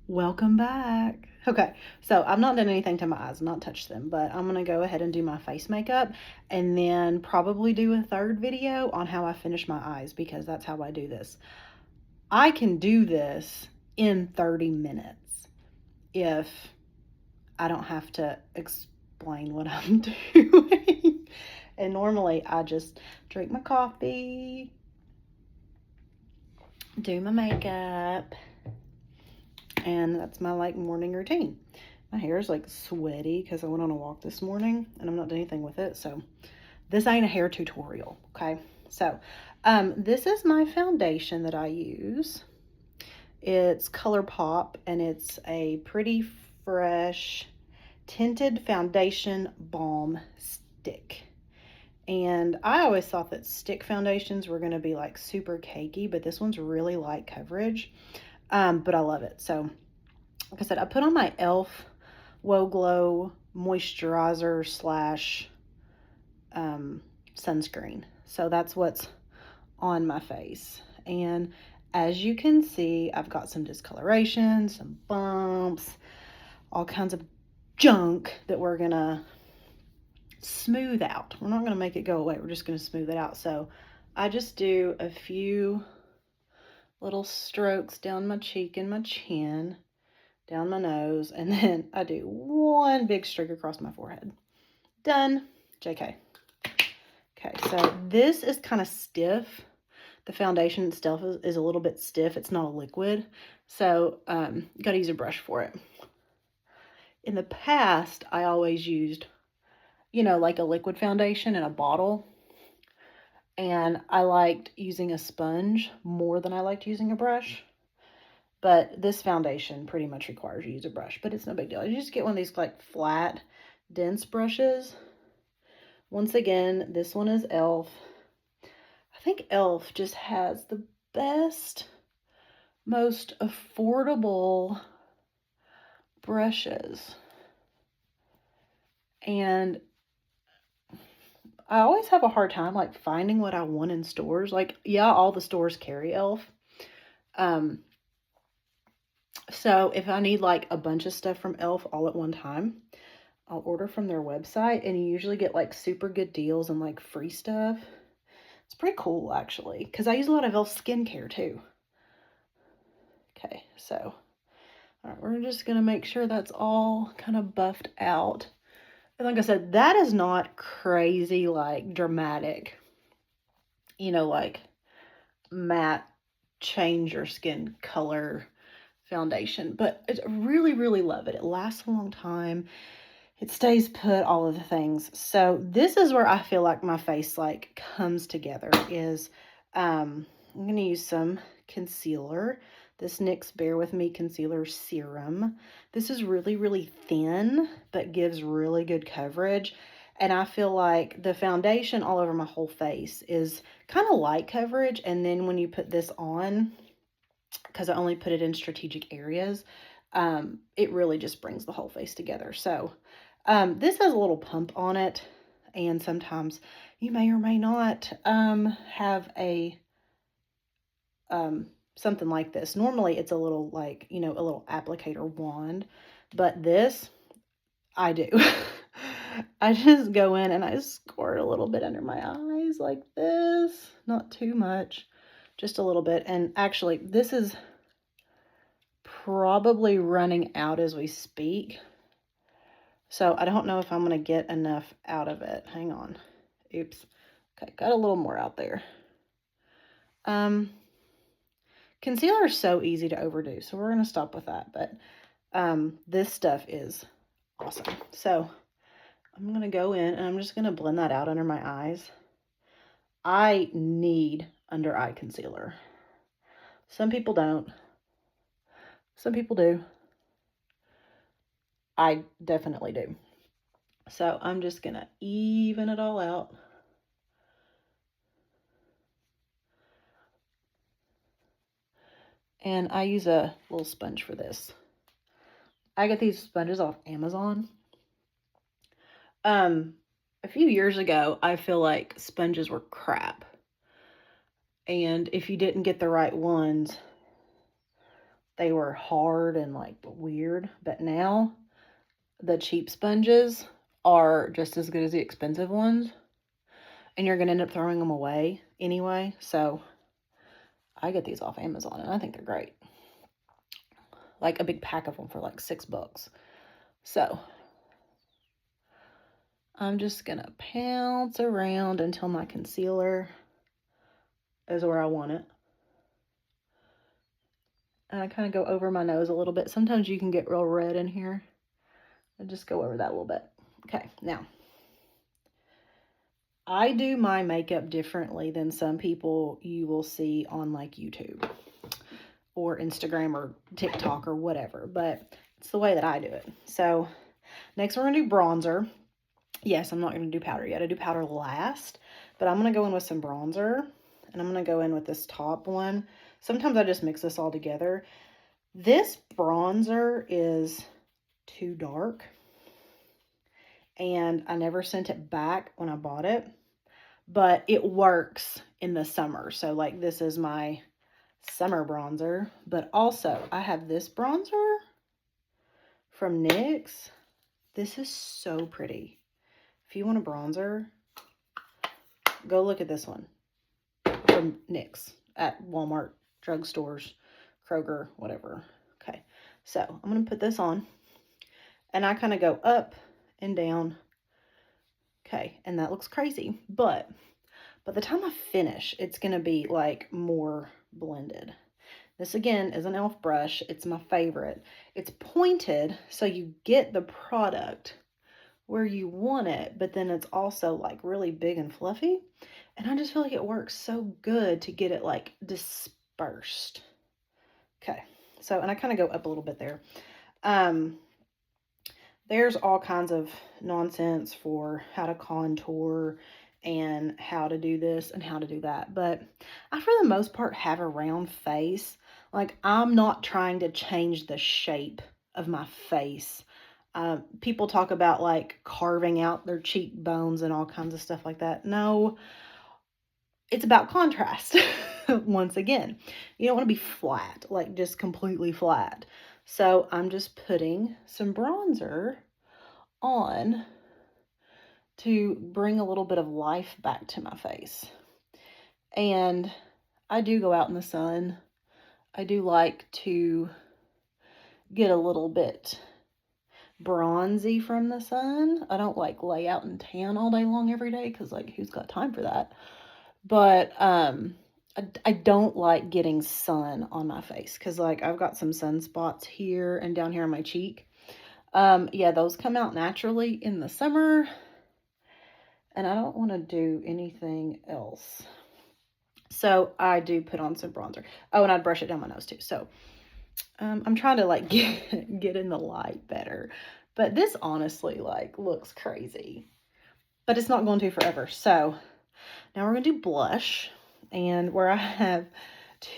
Welcome back. Okay, so I've not done anything to my eyes, not touched them, but I'm gonna go ahead and do my face makeup and then probably do a third video on how I finish my eyes because that's how I do this. I can do this in 30 minutes if I don't have to explain what I'm doing. And normally I just drink my coffee, do my makeup, and that's my like morning routine. My hair is like sweaty because I went on a walk this morning and I'm not doing anything with it. So this ain't a hair tutorial. Okay. So this is my foundation that I use. It's ColourPop and it's a pretty fresh tinted foundation balm stick. And I always thought that stick foundations were going to be like super cakey, but this one's really light coverage. But I love it. So like I said, I put on my e.l.f. Whoa Glow moisturizer slash sunscreen. So that's what's on my face. And as you can see, I've got some discoloration, some bumps, all kinds of junk that we're gonna smooth out. We're not gonna make it go away. We're just gonna smooth it out. So I just do a few little strokes down my cheek and my chin, down my nose, and then I do one big stroke across my forehead. Done. JK. Okay, so this is kind of stiff. The foundation itself is a little bit stiff. It's not a liquid, so you got to use a brush for it. In the past, I always used, like a liquid foundation in a bottle, and I liked using a sponge more than I liked using a brush. But this foundation pretty much requires you use a brush, but it's no big deal. You just get one of these like flat, dense brushes. Once again, this one is e.l.f. I think e.l.f. just has the best, most affordable brushes. And I always have a hard time like finding what I want in stores. Like, yeah, all the stores carry e.l.f. So if I need like a bunch of stuff from e.l.f. all at one time, I'll order from their website, and you usually get like super good deals and like free stuff. It's pretty cool actually, because I use a lot of e.l.f. skincare too. Okay, so all right, we're just gonna make sure that's all kind of buffed out. And like I said, that is not crazy like dramatic, like matte change your skin color foundation, but I really, really love it. It lasts a long time. It stays put, all of the things. So this is where I feel like my face like comes together is I'm going to use some concealer. This NYX Bare With Me Concealer Serum. This is really, really thin, but gives really good coverage. And I feel like the foundation all over my whole face is kind of light coverage. And then when you put this on, because I only put it in strategic areas, it really just brings the whole face together. So this has a little pump on it, and sometimes you may or may not have a something like this. Normally it's a little like, a little applicator wand, but this I do. I just go in and I squirt a little bit under my eyes like this. Not too much, just a little bit. And actually, this is probably running out as we speak. So I don't know if I'm going to get enough out of it. Hang on. Oops. Okay, got a little more out there. Concealer is so easy to overdo, so we're going to stop with that. But this stuff is awesome. So I'm going to go in and I'm just going to blend that out under my eyes. I need under eye concealer. Some people don't. Some people do. I definitely do. So I'm just going to even it all out. And I use a little sponge for this. I get these sponges off Amazon. A few years ago, I feel like sponges were crap. And if you didn't get the right ones, they were hard and like weird. But now the cheap sponges are just as good as the expensive ones. And you're going to end up throwing them away anyway. So I get these off Amazon and I think they're great. Like a big pack of them for like $6. So I'm just going to pounce around until my concealer is where I want it. And I kind of go over my nose a little bit. Sometimes you can get real red in here. I just go over that a little bit. Okay, now I do my makeup differently than some people you will see on like YouTube or Instagram or TikTok or whatever, but it's the way that I do it. So next we're going to do bronzer. Yes, I'm not going to do powder yet. I do powder last, but I'm going to go in with some bronzer, and I'm going to go in with this top one. Sometimes I just mix this all together. This bronzer is too dark, and I never sent it back when I bought it, but it works in the summer. So like this is my summer bronzer, but also I have this bronzer from NYX. This is so pretty. If you want a bronzer, go look at this one from NYX at Walmart, drugstores, Kroger, whatever. Okay, so I'm going to put this on, and I kind of go up and down. Okay, and that looks crazy, but by the time I finish, it's going to be like more blended. This again is an e.l.f. brush. It's my favorite. It's pointed so you get the product where you want it, but then it's also like really big and fluffy. And I just feel like it works so good to get it like dispersed. Okay, so, and I kind of go up a little bit there. There's all kinds of nonsense for how to contour and how to do this and how to do that. But I, for the most part, have a round face. Like, I'm not trying to change the shape of my face. People talk about like carving out their cheekbones and all kinds of stuff like that. No, it's about contrast. Once again, you don't want to be flat, like just completely flat. So I'm just putting some bronzer on to bring a little bit of life back to my face. And I do go out in the sun. I do like to get a little bit bronzy from the sun. I don't like lay out and tan all day long every day because like who's got time for that? But I don't like getting sun on my face because like I've got some sunspots here and down here on my cheek. Yeah, those come out naturally in the summer, and I don't want to do anything else. So I do put on some bronzer. Oh, and I'd brush it down my nose too. So I'm trying to like get in the light better, but this honestly like looks crazy, but it's not going to forever. So now we're going to do blush, and where I have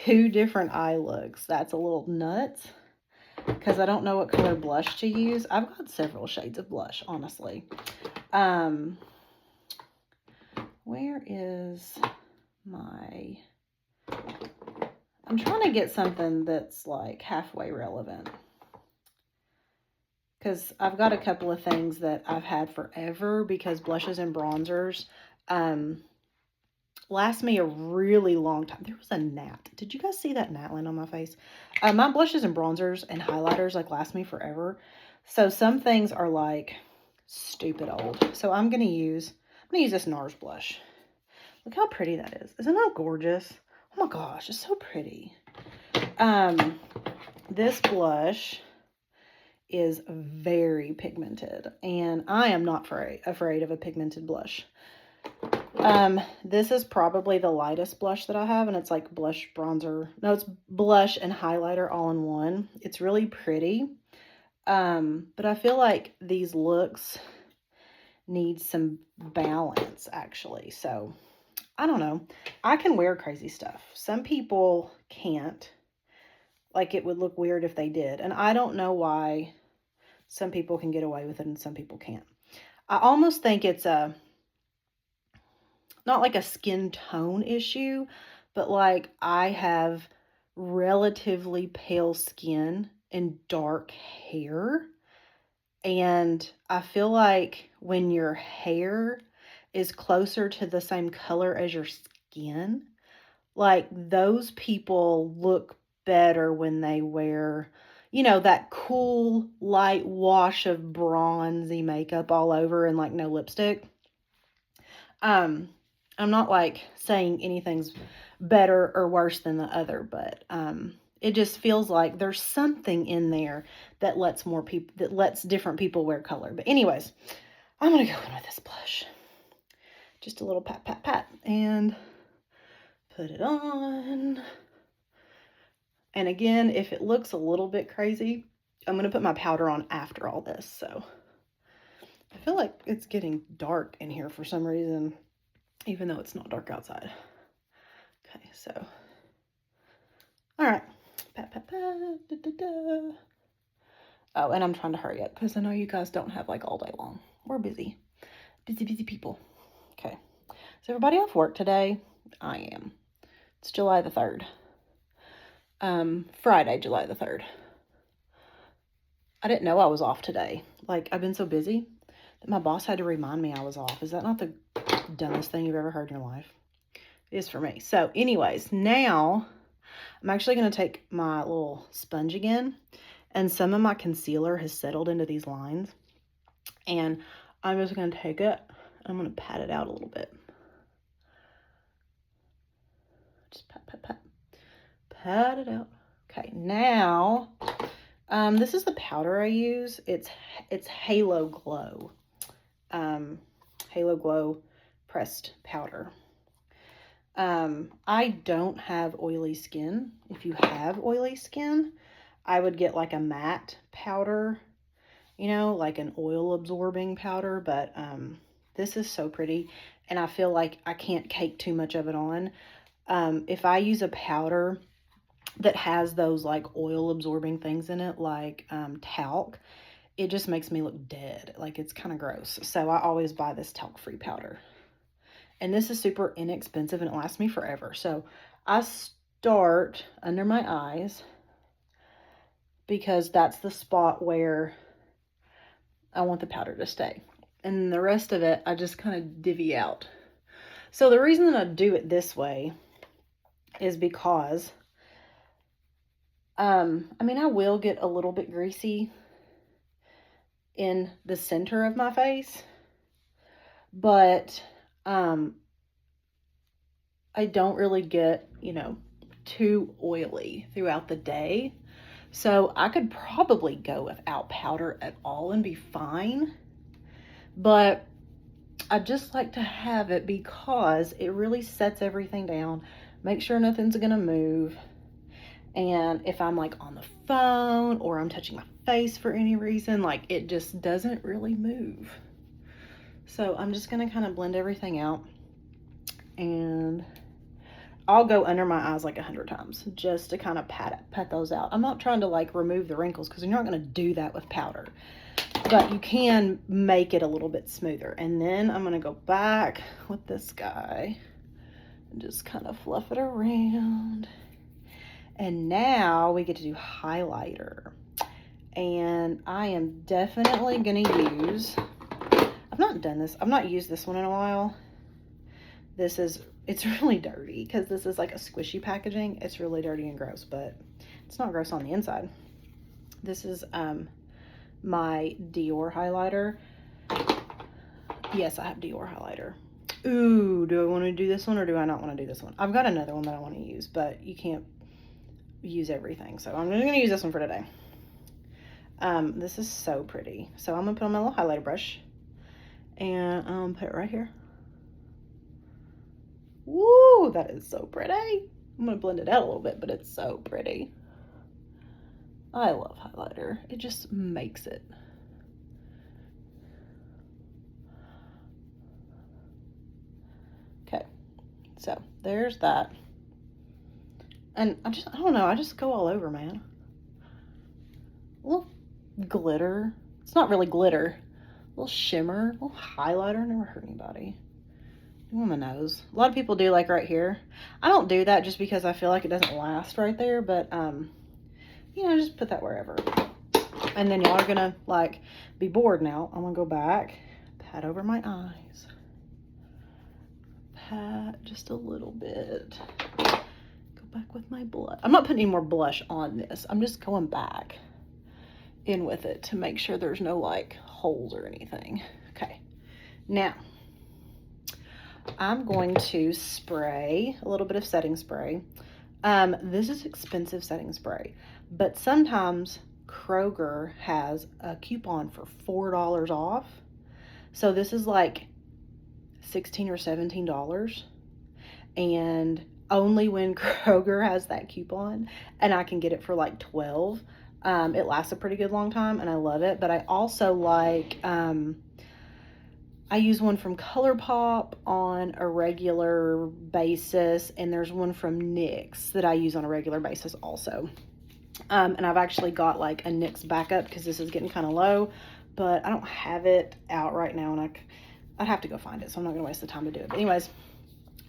2 different eye looks, that's a little nuts because I don't know what color blush to use. I've got several shades of blush, honestly. Where is my... I'm trying to get something that's like halfway relevant because I've got a couple of things that I've had forever because blushes and bronzers last me a really long time. There was a gnat. Did you guys see that gnat land on my face? My blushes and bronzers and highlighters like last me forever. So some things are like stupid old. So I'm gonna use this NARS blush. Look how pretty that is. Isn't that gorgeous? Oh my gosh, it's so pretty. This blush is very pigmented, and I am not afraid of a pigmented blush. This is probably the lightest blush that I have, and it's like blush, bronzer. No, it's blush and highlighter all in one. It's really pretty. But I feel like these looks need some balance, actually. So, I don't know. I can wear crazy stuff. Some people can't. Like, it would look weird if they did. And I don't know why some people can get away with it and some people can't. I almost think it's not like a skin tone issue, but like I have relatively pale skin and dark hair. And I feel like when your hair is closer to the same color as your skin, like those people look better when they wear, that cool light wash of bronzy makeup all over and like no lipstick. I'm not like saying anything's better or worse than the other, but it just feels like there's something in there that lets different people wear color. But anyways, I'm gonna go in with this blush. Just a little pat, pat, pat, and put it on. And again, if it looks a little bit crazy, I'm gonna put my powder on after all this. So I feel like it's getting dark in here for some reason, even though it's not dark outside. Okay, so, all right, pat, pat, pat, da, da, da. Oh, and I'm trying to hurry up because I know you guys don't have like all day long. We're busy, busy people. Okay, so everybody off work today? I am. It's July the 3rd. Friday, July the 3rd. I didn't know I was off today. Like, I've been so busy that my boss had to remind me I was off. Is that not the dumbest thing you've ever heard in your life? It is for me. So anyways, now I'm actually going to take my little sponge again, and some of my concealer has settled into these lines, and I'm just going to take it, I'm going to pat it out a little bit. Just pat, pat, pat. Pat it out. Okay, now, this is the powder I use. It's Halo Glow. Halo Glow pressed powder. I don't have oily skin. If you have oily skin, I would get like a matte powder, like an oil absorbing powder, but this is so pretty, and I feel like I can't cake too much of it on. If I use a powder that has those like oil absorbing things in it, like talc, it just makes me look dead. Like, it's kind of gross. So I always buy this talc free powder. And this is super inexpensive and it lasts me forever. So I start under my eyes because that's the spot where I want the powder to stay. And the rest of it, I just kind of divvy out. So the reason that I do it this way is because, I will get a little bit greasy in the center of my face, but I don't really get, too oily throughout the day. So I could probably go without powder at all and be fine. But I just like to have it because it really sets everything down, make sure nothing's gonna move. And if I'm like on the phone or I'm touching my face for any reason, like it just doesn't really move. So I'm just gonna kind of blend everything out, and I'll go under my eyes like 100 times just to kind of pat those out. I'm not trying to like remove the wrinkles because you're not going to do that with powder, but you can make it a little bit smoother. And then I'm going to go back with this guy and just kind of fluff it around. And now we get to do highlighter. And I am definitely going to use, I've not used this one in a while. It's really dirty because this is like a squishy packaging. It's really dirty and gross, but it's not gross on the inside. This is my Dior highlighter. Yes, I have Dior highlighter. Ooh, do I want to do this one or do I not want to do this one? I've got another one that I want to use, but you can't use everything. So I'm just going to use this one for today. This is so pretty. So I'm going to put on my little highlighter brush and put it right here. Woo, that is so pretty. I'm going to blend it out a little bit, but it's so pretty. I love highlighter. It just makes it. Okay, so there's that. And I don't know, I just go all over, man. A little glitter. It's not really glitter. A little shimmer, a little highlighter. Never hurt anybody. on my nose. A lot of people do like right here. I don't do that just because I feel like it doesn't last right there, but you know, just put that wherever. And then y'all are gonna like be bored now. I'm gonna go back, pat over my eyes, pat just a little bit, go back with my blush. I'm not putting any more blush on this. I'm just going back in with it to make sure there's no like holes or anything. Okay, now I'm going to spray a little bit of setting spray. This is expensive setting spray, but sometimes Kroger has a coupon for $4 off. So this is like $16 or $17, and only when Kroger has that coupon, and I can get it for like $12. It lasts a pretty good long time, and I love it. But I also like, I use one from ColourPop on a regular basis, and there's one from NYX that I use on a regular basis also. And I've actually got like a NYX backup because this is getting kind of low, but I don't have it out right now, and I'd have to go find it, so I'm not going to waste the time to do it. But anyways,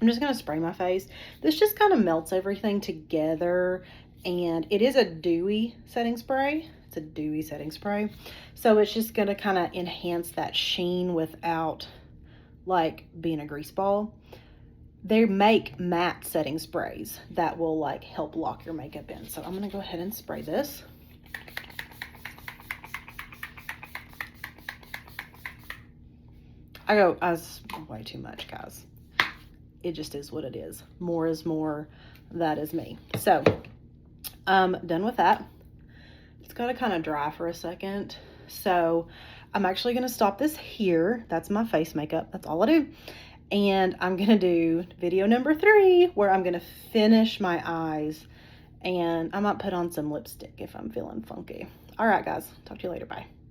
I'm just going to spray my face. This just kind of melts everything together, and it is a dewy setting spray. It's a dewy setting spray. So it's just going to kind of enhance that sheen without like being a grease ball. They make matte setting sprays that will like help lock your makeup in. So I'm going to go ahead and spray this. I was way too much, guys. It just is what it is. More is more. That is me. So, done with that. It's got to kind of dry for a second. So, I'm actually going to stop this here. That's my face makeup. That's all I do. And I'm going to do video number 3, where I'm going to finish my eyes. And I might put on some lipstick if I'm feeling funky. All right, guys. Talk to you later. Bye.